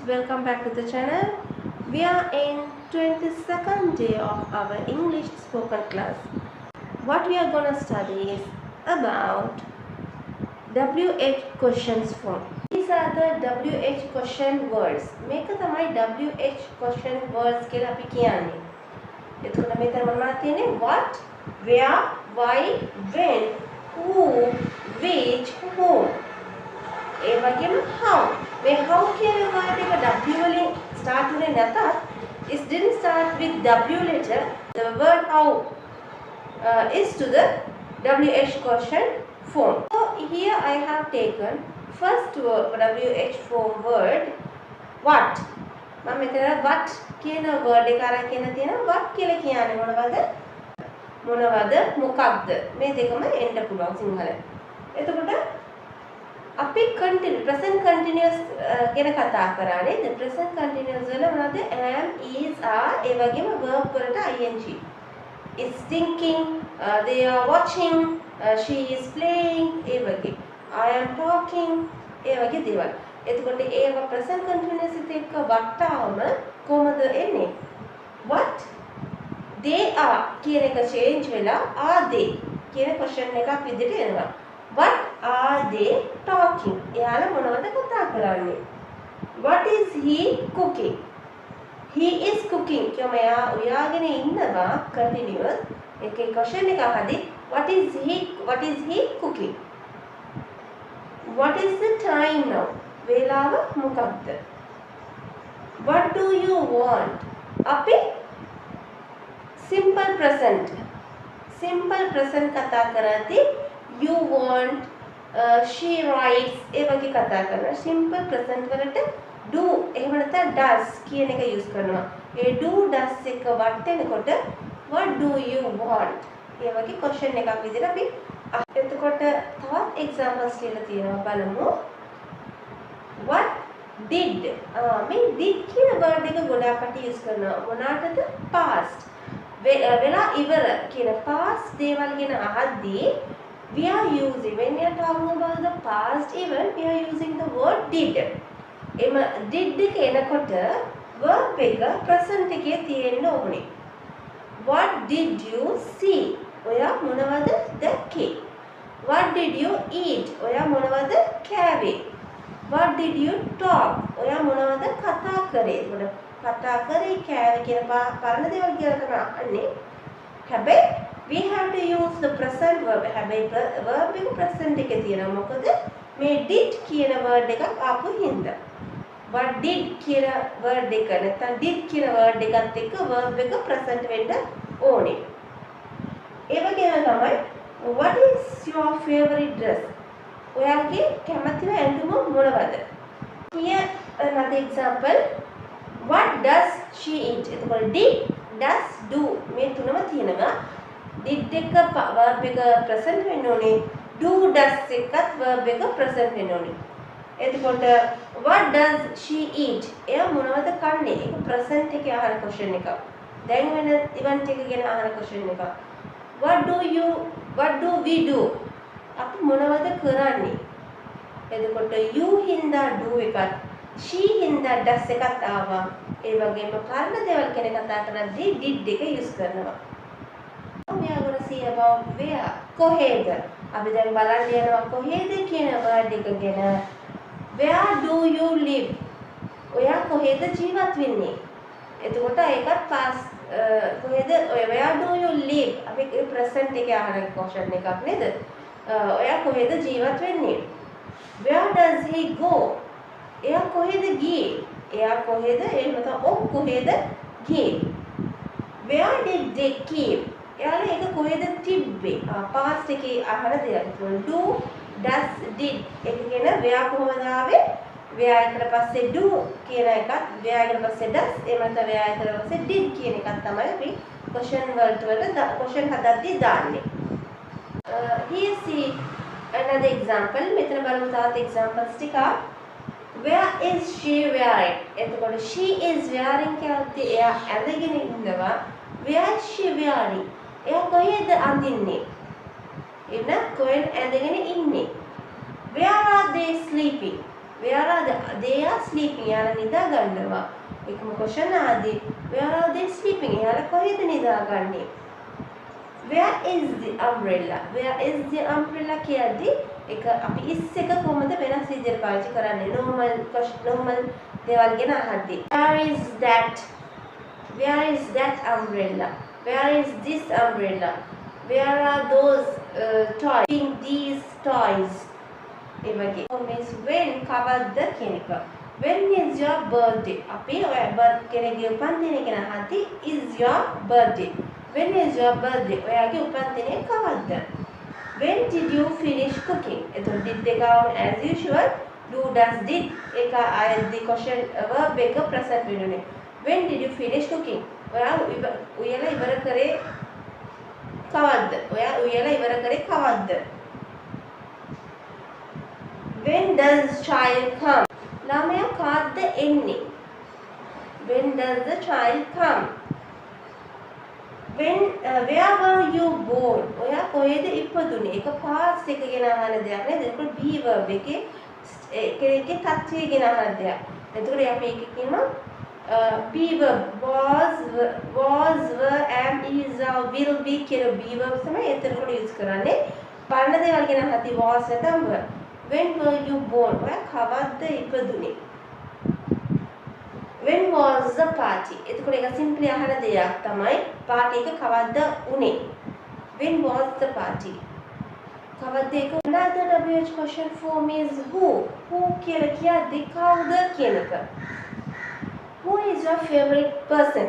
welcome back to the channel. We are in 22nd day of our English spoken class. What we are going to study is about WH questions form. These are the WH question words. මේක තමයි WH question words කියලා අපි කියන්නේ. එතකොට මෙතන මොනවද තියෙන්නේ? What, where, why, when, who, which, whom. ඒ වගේම how. මේ how කියන word එක W වලින් start වෙන්නේ නැතත් it didn't start with W letter. The word how is to the WH question form. So here I have taken first word WH form word what. මම මෙතන what කියන word එක අරන් කියන තියෙනවා. what කියලා කියන්නේ මොනවද? මොකක්ද? මේ දෙකම එන්න පුළුවන් සිංහලෙන්. එතකොට අපි present continuous ගැන කතා කරානේ. The present continuous වල මොනවද? am, is, are, ඒ වගේම verb වලට ing. Is thinking, they are watching, she is playing, ඒ වගේ. I am talking, ඒ වගේ දේවල්. එතකොට ඒව present continuous එක්ක වටාවම කොහමද එන්නේ? What they are කියන එක change වෙලා are they කියන question එකක් විදිහට එනවා. What are they talking? එයාලා මොනවද කතා කරන්නේ? What is he cooking? He is cooking. කියම එයා උයාගෙන ඉන්නවා continuous. ඒකේ question එක අහදී what is he cooking? What is the time now? වේලාව මොකක්ද? What do you want? අපි simple present කතා කරද්දී you want, she writes ඒ වගේ කතා කරනවා. simple present වලට do එහෙම නැත්නම් does කියන එක use කරනවා. ඒ do does එක වටෙනකොට what do you want? ඒ වගේ question එකක් විදිහට අපි එතකොට තවත් examples කියලා තියෙනවා බලමු. what did මේ did කියන word එක ගොඩාක් අට use කරනවා. මොනකටද? past වෙලා ඉවර කියන past දේවල් ගැන අහද්දී we are using, when we are talking about the past event, we are using the word did. එම did එක එනකොට verb එක present එකේ තියෙන්න ඕනේ. What did you see? ඔයා මොනවද දැක්කේ? What did you eat? ඔයා මොනවද කෑවේ? What did you talk? ඔයා මොනවද කතා කරේ? ඒකට කතා කරේ කෑවේ කියන පරණ දේවල් කියලා තමයි අහන්නේ. හැබැයි we have to use the present verb. හැබැයි verb එක present එකේ තියෙනවා. මොකද මේ did කියන word එකක් ආපු හින්දා. what did කියන word එක නැත්නම් did කියන word එකත් එක්ක verb එක present වෙන්න ඕනේ. ඒ වගේම තමයි what is your favorite dress? ඔයාගේ කැමතිම ඇඳුම මොනවද? Here another example. What does she eat? එතකොට did, does, do මේ තුනම තියෙනවා. did එක verb එක present වෙන්න ඕනේ. do does එකත් verb එක present වෙන්න ඕනේ. එතකොට what does she eat? එයා මොනවද කන්නේ? ඒක present එකේ අහන question එකක්. දැන් වෙන event එක ගැන අහන question එකක්. what do we do? අපි මොනවද කරන්නේ? එතකොට you හින්දා do එකත් she හින්දා does එකත් ආවා. ඒ වගේම පරණ දේවල් ගැන කතා කරද්දී did එක use කරනවා. We are going to see about where. කොහෙද? අපි දැන් බලන්න යනවා කොහෙද කියන word එක ගැන. Where do you live? ඔයා කොහෙද ජීවත් වෙන්නේ? එතකොට ඒකත් past කොහෙද where do you live? අපි present එකේ අහන question එකක් නේද? ඔයා කොහෙද ජීවත් වෙන්නේ? Where does he go? එයා කොහෙද ගියේ? එයා කොහෙද එහෙම නැත්නම් ඔව් කොහෙද ගියේ? Where did they keep? එයාලා ඒක කොහෙද තිබ්බේ? past එකේ අහන දේවල්. do, does, did එක කියන where කොහොමද ආවේ? where එකට පස්සේ do කියන එකත් where එකට පස්සේ does එහෙම නැත්නම් where එකට පස්සේ did කියන එකත් තමයි අපි question වලට question හදද්දී දාන්නේ. Here see another example. මෙතන බලමු තවත් examples ටිකක්. Where is she wearing? එතකොට she is wearing කියද්දී එයා ඇඳගෙන ඉන්නවා. Where is she wearing? එයා කොහෙද අඳින්නේ? එන කොහෙන් ඇඳගෙන ඉන්නේ? Where are they sleeping? where are they are sleeping එයාලා නිදා ගන්නවා එකම question ආදී where are they sleeping එයාලා කොහෙද නිදාගන්නේ where is the umbrella කියද්දි එක අපි is එක කොහොමද වෙනස් විදිහට පාවිච්චි කරන්නේ normal දේවල් ගැන අහද්දි where is that umbrella where is this umbrella where are those toys these toys ඒ වගේ means when කවද්ද කියන එක when is your birthday අපි ඔය බර්ත් කෙනෙක්ගේ උපන්දිනය ගැන අහද්දි is your birthday when is your birthday ඔයාගේ උපන්දිනය කවද්ද when did you finish cooking එතකොට did එක as usual do does did එක ආයද්දි question verb එක present වෙනුනේ when did you finish cooking ඔයාලා ඉවර කරේ කවද්ද ඔයාලා ඉවර කරේ කවද්ද when does child come ළමයා කාද්ද එන්නේ when does the child come when where were you born ඔයා කොහෙද ඉපදුනේ ඒක past එක ගැන අහන දෙයක් නේද ඒක be verb එකේ කෙනෙක්ගේ තත්ත්වය ගැන අහන දෙයක් එතකොට අපි ඒක කියනවා be verb was were am is are will be කියන be verb තමයි එතකොට use කරන්නේ බලන දේවල් ගැන අහද්දි was නැත්නම් were when were you born ඔයා කවද්ද ඉපදුනේ when was the party එතකොට ඒක simply අහන දෙයක් තමයි party එක කවද්ද උනේ when was the party කවද්ද ඒක another WH question form is who කියලා කියද්දි කවුද කියන එක who is your favorite person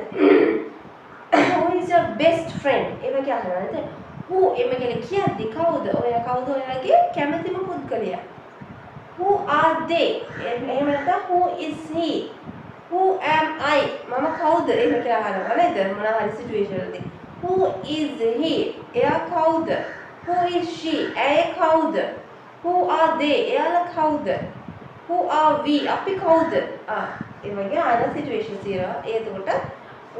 who is your best friend ඒ වගේ අහනවා නේද who එමෙකල කියද්දි කවුද කවුද ඔයාගේ කැමතිම පුද්ගලයා who are they එහෙම නැත්නම් who is he who am I මම කවුද එහෙම කියලා අහනවා නේද මොනවා හරි සිටුේෂන් වලදී who is he එයා කවුද who is she ඇය කවුද who are they එයාලා කවුද who are we අපි කවුද ඒ වගේ අන සිටුේෂන් තියෙනවා එතකොට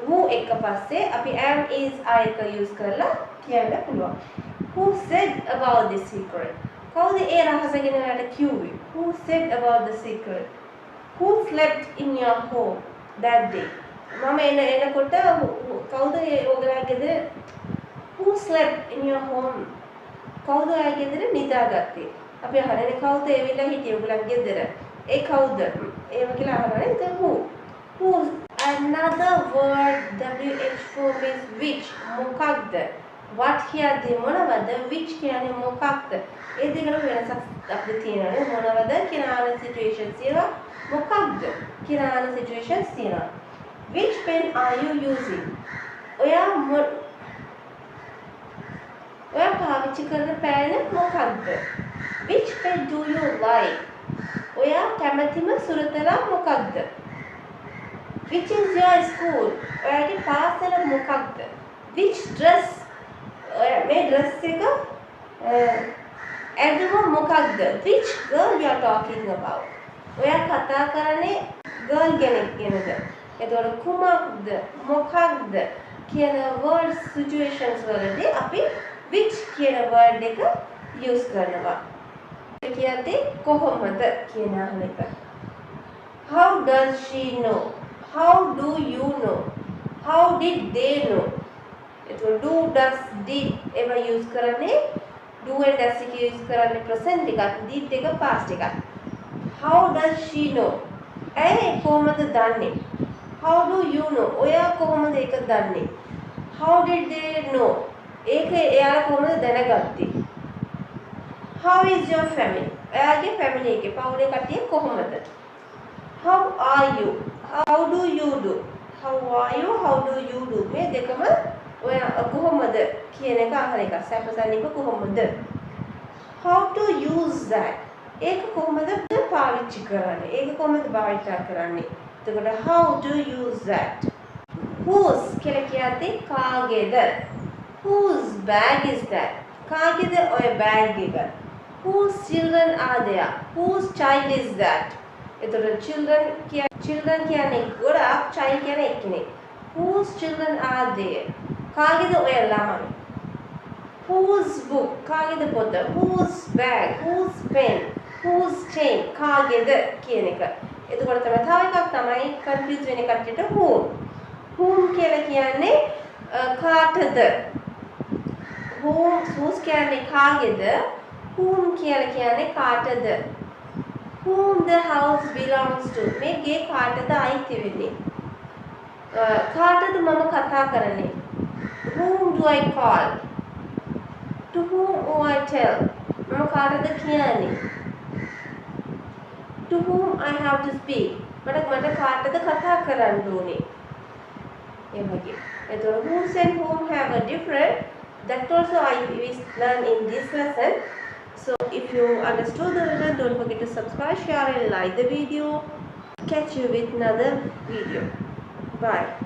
who එක පස්සේ අපි am is I එක use කරලා කියන්න පුළුවන් who said about the secret කවුද ඒ රහස ගැන ඔයාලට කිව්වේ who said about the secret who slept in your home that day මම එනකොට කවුද ඔයාලගේ ගෙදර who slept in your home කවුද ඔයාලගේ ගෙදර නිදාගත්තේ අපි අහන්නේ කවුද එවිලා හිටියේ ඔයගලගේ ගෙදර ඒ කවුද එහෙම කියලා අහනවා නේද who another word wh form is which මොකක්ද what කියද්දී මොනවද which කියන්නේ මොකක්ද ඒ දෙකම වෙනසක් අපිට තියෙනවා මොනවද කියන ආන සිටුේෂන්ස් තියෙනවා මොකක්ද කියන ආන සිටුේෂන්ස් තියෙනවා which pen are you using ඔයා පාවිච්චි කරන පෑන මොකක්ද which pen do you like ඔයා කැමතිම සුරතලා මොකක්ද which is your school ඔයාගේ පාසල මොකක්ද which dress මේ dress එක ඇඳුම මොකක්ද which girl you are talking about ඔයා කතා කරන්නේ girl කෙනෙක්ද එතකොට කුමක්ද මොකක්ද කියන word situations වලදී අපි which කියන word එක use කරනවා කියද්දී කොහොමද කියන එක how does she know how do you know how did they know එතකොට do does did ඒවා use කරන්නේ do and does එක use කරන්නේ present එකත් did එක past එකත් how does she know ඇයි කොහොමද දන්නේ how do you know ඔයා කොහොමද ඒක දන්නේ how did they know ඒක එයාලා කොහොමද දැනගත්තේ how is your family ඔයාගේ family එකේ පවුලේ කට්ටිය කොහොමද how are you how do you do how are you how do you do මේ දෙකම ඔයා කොහොමද කියන එක අහන එක සැපසන්නේක කොහොමද how to use that ඒක කොහොමද පාවිච්චි කරන්නේ ඒක කොහොමද භාවිතා කරන්නේ එතකොට how to use that whose කියලා කියද්දී කාගේද whose bag is that කාගේද ඔය bag එක whose children are there whose child is that එතකොට children කියන්නේ ගොඩක් child කියන්නේ එක්කෙනෙක් whose children are there කාගේද ඔය ළමයි whose book කාගේද පොත whose bag whose pen whose chain කාගේද කියන එක. එතකොට තමයි තව එකක් තමයි confuse වෙන කට්ටියට whom කියලා කියන්නේ කාටද. whose කියන්නේ කාගේද, whom කියලා කියන්නේ කාටද. whom the house belongs to මේ ගේ කාටද අයිති වෙන්නේ. කාටද මම කතා කරන්නේ. whom do I call, to whom do I tell මම කාටද කියන්නේ. to whom I have to speak මට කාටද කතා කරන්න ඕනේ. ඒ වගේ. එතකොට whose and whom have a different, that also we learn in this lesson. So if you understood the lesson, don't forget to subscribe, share and like the video. Catch you with another video. Bye.